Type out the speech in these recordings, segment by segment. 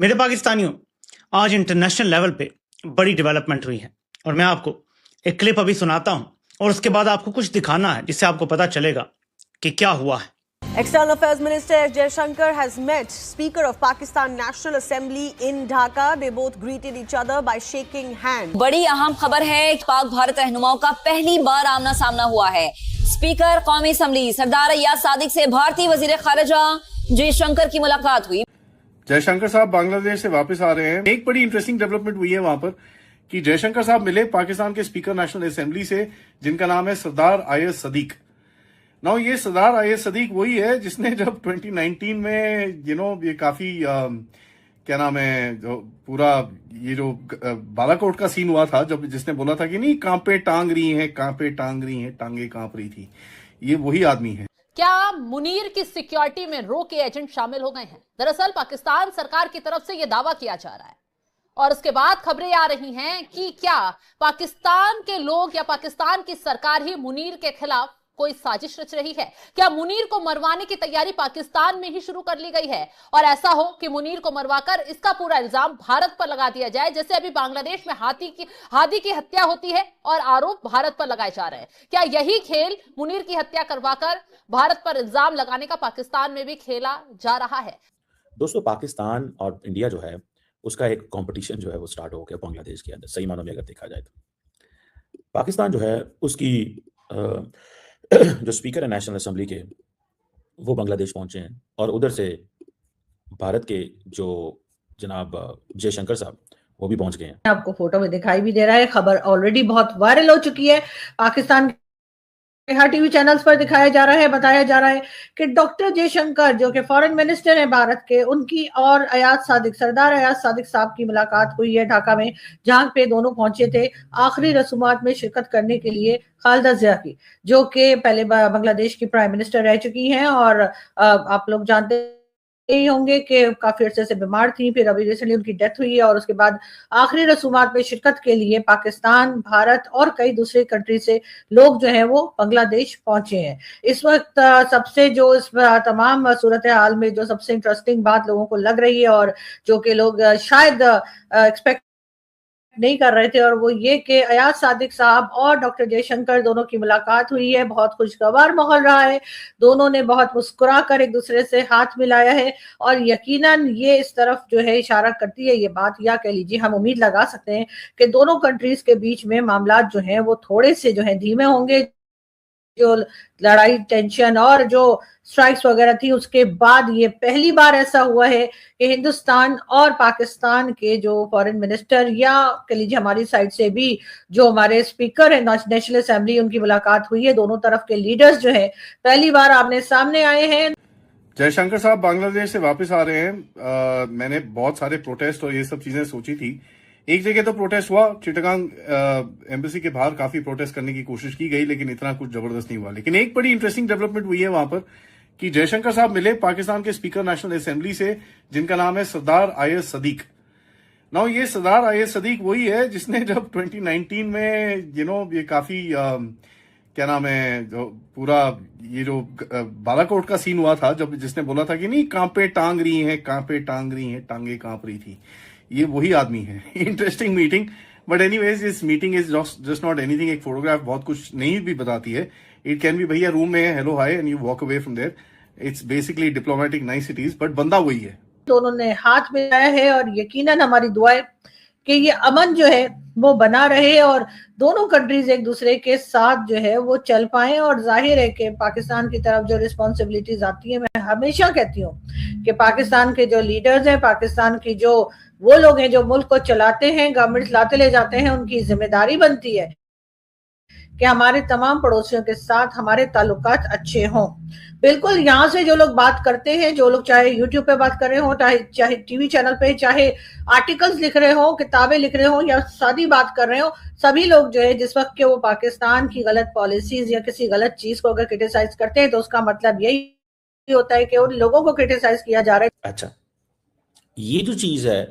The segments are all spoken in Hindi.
मेरे पाकिस्तानियों, आज इंटरनेशनल लेवल पे बड़ी डेवलपमेंट हुई है और मैं आपको एक क्लिप अभी सुनाता हूं और उसके बाद आपको कुछ दिखाना है जिससे आपको पता चलेगा कि क्या हुआ है। External Affairs Minister S. Jaishankar has met Speaker of Pakistan National Assembly in Dhaka. They both greeted each other by shaking hands. बड़ी अहम खबर है, पाक भारत रहनुमाओं का पहली बार आमना सामना हुआ है। स्पीकर कौमी असम्बली सरदार अय्याज सादिक से भारतीय वजीर खारजा जयशंकर की मुलाकात हुई। जयशंकर साहब बांग्लादेश से वापस आ रहे हैं। एक बड़ी इंटरेस्टिंग डेवलपमेंट हुई है वहां पर कि जयशंकर साहब मिले पाकिस्तान के स्पीकर नेशनल असेंबली से, जिनका नाम है सरदार अय्याज सदीक। नाउ ये सरदार अय्याज सदीक वही है जिसने जब 2019 में ये काफी क्या नाम है, जो पूरा ये जो बालाकोट का सीन हुआ था, जब जिसने बोला था कि नहीं कांपे टांग रही हैं, कांपे टांग रही हैं, टांगे कांप रही थी, ये वही आदमी है। क्या मुनीर की सिक्योरिटी में रो के एजेंट शामिल हो गए हैं? दरअसल पाकिस्तान सरकार की तरफ से यह दावा किया जा रहा है और उसके बाद खबरें आ रही हैं कि क्या पाकिस्तान के लोग या पाकिस्तान की सरकार ही मुनीर के खिलाफ कोई साजिश रच रही है? क्या मुनीर को मरवाने की तैयारी पाकिस्तान में ही शुरू कर ली गई है और ऐसा हो कि मुनीर को मरवाकर इसका पूरा इल्जाम भारत पर लगा दिया जाए, जैसे अभी बांग्लादेश में हादी की हत्या होती है और आरोप भारत पर लगाए जा रहे हैं? क्या यही खेल मुनीर की हत्या करवाकर भारत पर इल्जाम लगाने का पाकिस्तान में भी खेला जा रहा है? दोस्तों, पाकिस्तान और इंडिया जो है उसका एक कंपटीशन जो है वो स्टार्ट हो गया बांग्लादेश के अंदर। सही मानों में अगर देखा जाए तो पाकिस्तान जो है उसकी जो स्पीकर है नेशनल असेंबली के, वो बांग्लादेश पहुंचे हैं और उधर से भारत के जो जनाब जयशंकर साहब वो भी पहुंच गए हैं। आपको फोटो में दिखाई भी दे रहा है। खबर ऑलरेडी बहुत वायरल हो चुकी है। पाकिस्तान हर टीवी चैनल्स पर दिखाया जा रहा है, बताया जा रहा है कि डॉक्टर जयशंकर जो कि फॉरेन मिनिस्टर हैं भारत के, उनकी और सरदार अय्याज सादिक साहब की मुलाकात हुई है ढाका में, जहां पे दोनों पहुंचे थे आखिरी रसूमात में शिरकत करने के लिए। खालिदा जिया की, जो कि पहले बांग्लादेश की प्राइम मिनिस्टर रह चुकी हैं और आप लोग जानते ही होंगे कि काफी अर्से से बीमार थी, फिर अभी रिसेंटली उनकी डेथ हुई है और उसके बाद आखिरी रसूमात में शिरकत के लिए पाकिस्तान, भारत और कई दूसरे कंट्री से लोग जो हैं वो बांग्लादेश पहुंचे हैं। इस वक्त सबसे जो इस तमाम सूरत हाल में जो सबसे इंटरेस्टिंग बात लोगों को लग रही है और जो कि लोग शायद एक्सपेक्ट नहीं कर रहे थे, और वो ये कि अय्याज सादिक साहब और डॉक्टर जयशंकर दोनों की मुलाकात हुई है। बहुत खुशगवार माहौल रहा है, दोनों ने बहुत मुस्कुरा कर एक दूसरे से हाथ मिलाया है और यकीनन ये इस तरफ जो है इशारा करती है ये बात, या कह लीजिए हम उम्मीद लगा सकते हैं कि दोनों कंट्रीज के बीच में मामला जो हैं वो थोड़े से जो है धीमे होंगे। जो लड़ाई, टेंशन और जो स्ट्राइक्स वगैरह थी, उसके बाद ये पहली बार ऐसा हुआ है कि हिंदुस्तान और पाकिस्तान के जो फॉरेन मिनिस्टर या कह लीजिए हमारी साइड से भी जो हमारे स्पीकर है नेशनल असेंबली, उनकी मुलाकात हुई है। दोनों तरफ के लीडर्स जो है पहली बार आमने सामने आए हैं। जयशंकर साहब बांग्लादेश से वापस आ रहे हैं। मैंने बहुत सारे प्रोटेस्ट और ये सब चीजें सोची थी। एक जगह तो प्रोटेस्ट हुआ, चिटगांग एम्बेसी के बाहर काफी प्रोटेस्ट करने की कोशिश की गई, लेकिन इतना कुछ जबरदस्त नहीं हुआ। लेकिन एक बड़ी इंटरेस्टिंग डेवलपमेंट हुई है वहां पर कि जयशंकर साहब मिले पाकिस्तान के स्पीकर नेशनल असेंबली से, जिनका नाम है सरदार अय्याज सदीक। नाउ ये सरदार अय्याज सदीक वही है जिसने जब 2019 में ये काफी क्या नाम है, जो पूरा ये जो बालाकोट का सीन हुआ था, जब जिसने बोला था कि नहीं कांपे टांग रही हैं, कांपे टांग रही हैं, टांगे कांप रही थी, ये वही आदमी है। इंटरेस्टिंग मीटिंग, बट एनीवेज इस meeting is just not anything. एक फोटोग्राफ बहुत कुछ नहीं भी बताती है। इट कैन बी भैया रूम में hello hi and you walk away from there. It's basically diplomatic niceties, but बंदा वही है। दोनों ने हाथ मिलाया है और यकीनन हमारी दुआ है कि ये अमन जो है वो बना रहे और दोनों कंट्रीज एक दूसरे के साथ जो है वो चल पाए। और जाहिर है कि पाकिस्तान की तरफ जो रिस्पॉन्सिबिलिटीज आती है, मैं हमेशा कहती हूँ कि पाकिस्तान के जो लीडर्स हैं, पाकिस्तान की जो वो लोग हैं जो मुल्क को चलाते हैं, गवर्नमेंट लाते ले जाते हैं, उनकी जिम्मेदारी बनती है कि हमारे तमाम पड़ोसियों के साथ हमारे ताल्लुकात अच्छे हों। बिल्कुल यहाँ से जो लोग बात करते हैं, जो लोग चाहे यूट्यूब पे बात कर रहे हो, चाहे टीवी चैनल पे, चाहे आर्टिकल्स लिख रहे हो, किताबें लिख रहे हो या सादी बात कर रहे हो, सभी लोग जो है जिस वक्त के वो पाकिस्तान की गलत पॉलिसीज या किसी गलत चीज को अगर क्रिटिसाइज करते हैं तो उसका मतलब यही होता है कि उन लोगों को क्रिटिसाइज किया जा रहा है। अच्छा, ये जो चीज है,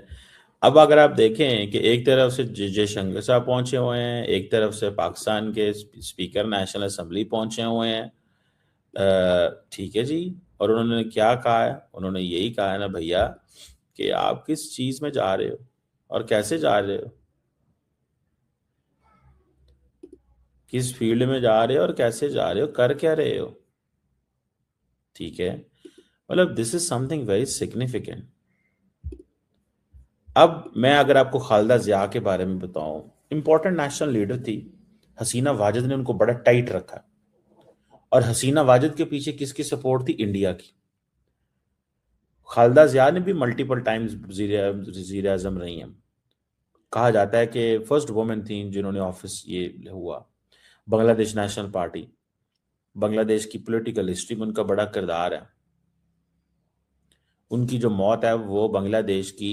अब अगर आप देखें कि एक तरफ से जयशंकर साहब पहुंचे हुए हैं, एक तरफ से पाकिस्तान के स्पीकर नेशनल असेंबली पहुंचे हुए हैं, ठीक है जी, और उन्होंने क्या कहा है? उन्होंने यही कहा है ना भैया कि आप किस चीज में जा रहे हो और कैसे जा रहे हो, किस फील्ड में जा रहे हो और कैसे जा रहे हो, कर क्या रहे हो। ठीक है, मतलब this is something very significant. अब मैं अगर आपको खालिदा जिया के बारे में बताऊं, इंपॉर्टेंट नेशनल लीडर थी, हसीना वाजिद ने उनको बड़ा टाइट रखा, और हसीना वाजिद के पीछे किसकी सपोर्ट थी? इंडिया की। खालिदा जिया ने भी मल्टीपल टाइम्स वजीर आजम रही हैं। कहा जाता है कि फर्स्ट वुमेन थी जिन्होंने ऑफिस ये हुआ। बांग्लादेश नेशनल पार्टी, बांग्लादेश की पॉलिटिकल हिस्ट्री में उनका बड़ा किरदार है। उनकी जो मौत है वो बांग्लादेश की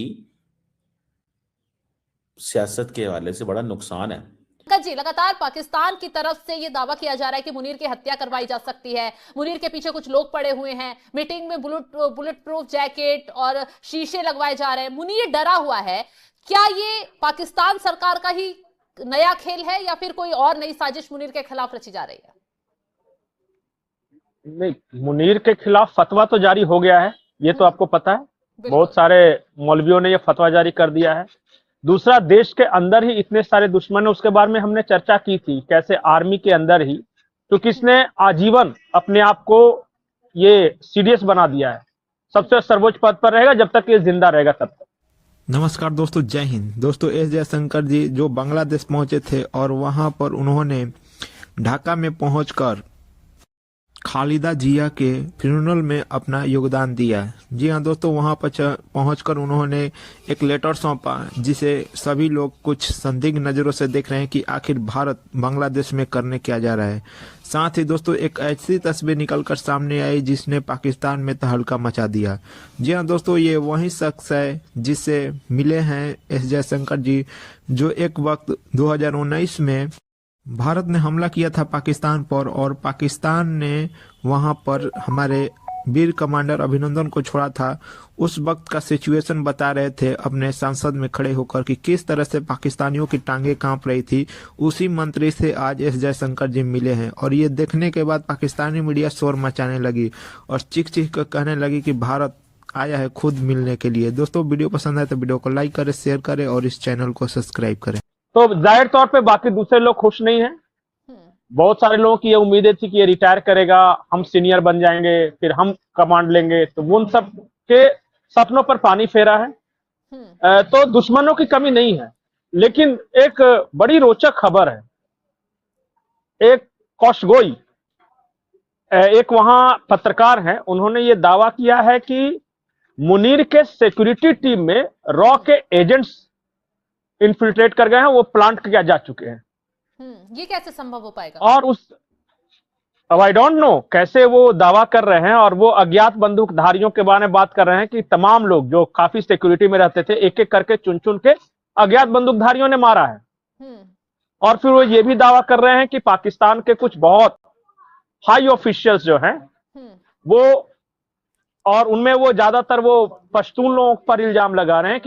सियासत के हवाले से बड़ा नुकसान है। जी, लगातार पाकिस्तान की तरफ से यह दावा किया जा रहा है कि मुनीर की हत्या करवाई जा सकती है, मुनीर के पीछे कुछ लोग पड़े हुए हैं, मीटिंग में बुलेट प्रूफ जैकेट और शीशे लगवाए जा रहे हैं, मुनीर डरा हुआ है। क्या ये पाकिस्तान सरकार का ही नया खेल है या फिर कोई और नई साजिश मुनीर के खिलाफ रची जा रही है? नहीं, मुनीर के खिलाफ फतवा तो जारी हो गया है, ये तो आपको पता है। बहुत सारे मौलवियों ने ये फतवा जारी कर दिया है। दूसरा, देश के अंदर ही इतने सारे दुश्मन है, उसके बारे में हमने चर्चा की थी, कैसे आर्मी के अंदर ही तो किसने आजीवन अपने आप को ये सीडीएस बना दिया है, सबसे सर्वोच्च पद पर रहेगा जब तक ये जिंदा रहेगा तब तक। नमस्कार दोस्तों, जय हिंद। दोस्तों, एस जयशंकर जी जो बांग्लादेश पहुंचे थे और वहां पर उन्होंने ढाका में पहुंचकर खालिदा जिया के फ्यूनरल में अपना योगदान दिया। जी हाँ दोस्तों, वहां पर पहुंचकर उन्होंने एक लेटर सौंपा जिसे सभी लोग कुछ संदिग्ध नजरों से देख रहे हैं कि आखिर भारत बांग्लादेश में करने क्या जा रहा है। साथ ही दोस्तों, एक ऐसी तस्वीर निकलकर सामने आई जिसने पाकिस्तान में तहलका मचा दिया। जी हाँ दोस्तों, ये वही शख्स है जिससे मिले हैं एस जयशंकर जी, जो एक वक्त 2019 में भारत ने हमला किया था पाकिस्तान पर और पाकिस्तान ने वहां पर हमारे वीर कमांडर अभिनंदन को छोड़ा था। उस वक्त का सिचुएशन बता रहे थे अपने संसद में खड़े होकर कि किस तरह से पाकिस्तानियों की टांगे कांप रही थी। उसी मंत्री से आज एस जयशंकर जी मिले हैं और ये देखने के बाद पाकिस्तानी मीडिया शोर मचाने लगी और चीख चीख कर कहने लगी कि भारत आया है खुद मिलने के लिए। दोस्तों, वीडियो पसंद आए तो वीडियो को लाइक करें, शेयर करें और इस चैनल को सब्सक्राइब करें। तो जाहिर तौर पे बाकी दूसरे लोग खुश नहीं हैं। बहुत सारे लोगों की ये उम्मीदें थी कि ये रिटायर करेगा, हम सीनियर बन जाएंगे, फिर हम कमांड लेंगे, तो उन सब के सपनों पर पानी फेरा है। तो दुश्मनों की कमी नहीं है, लेकिन एक बड़ी रोचक खबर है। एक कौशगोई, एक वहां पत्रकार हैं, उन्होंने ये दावा किया है कि मुनीर के सिक्योरिटी टीम में रॉ के एजेंट्स इन्फिल्ट्रेट कर गए हैं, वो प्लांट किया जा चुके हैं। ये कैसे संभव हो पाएगा? और अब आई डोंट नो कैसे वो दावा कर रहे हैं, और वो अज्ञात बंदूकधारियों के बारे में बात कर रहे हैं कि तमाम लोग जो काफी सिक्योरिटी में रहते थे, एक एक करके चुन चुन के अज्ञात बंदूकधारियों ने मारा है। और फिर वो ये भी दावा कर रहे हैं कि पाकिस्तान के कुछ बहुत हाई ऑफिशियल्स जो हैं वो, और उनमें वो ज्यादातर वो पश्तून लोगों पर इल्जाम लगा रहे हैं कि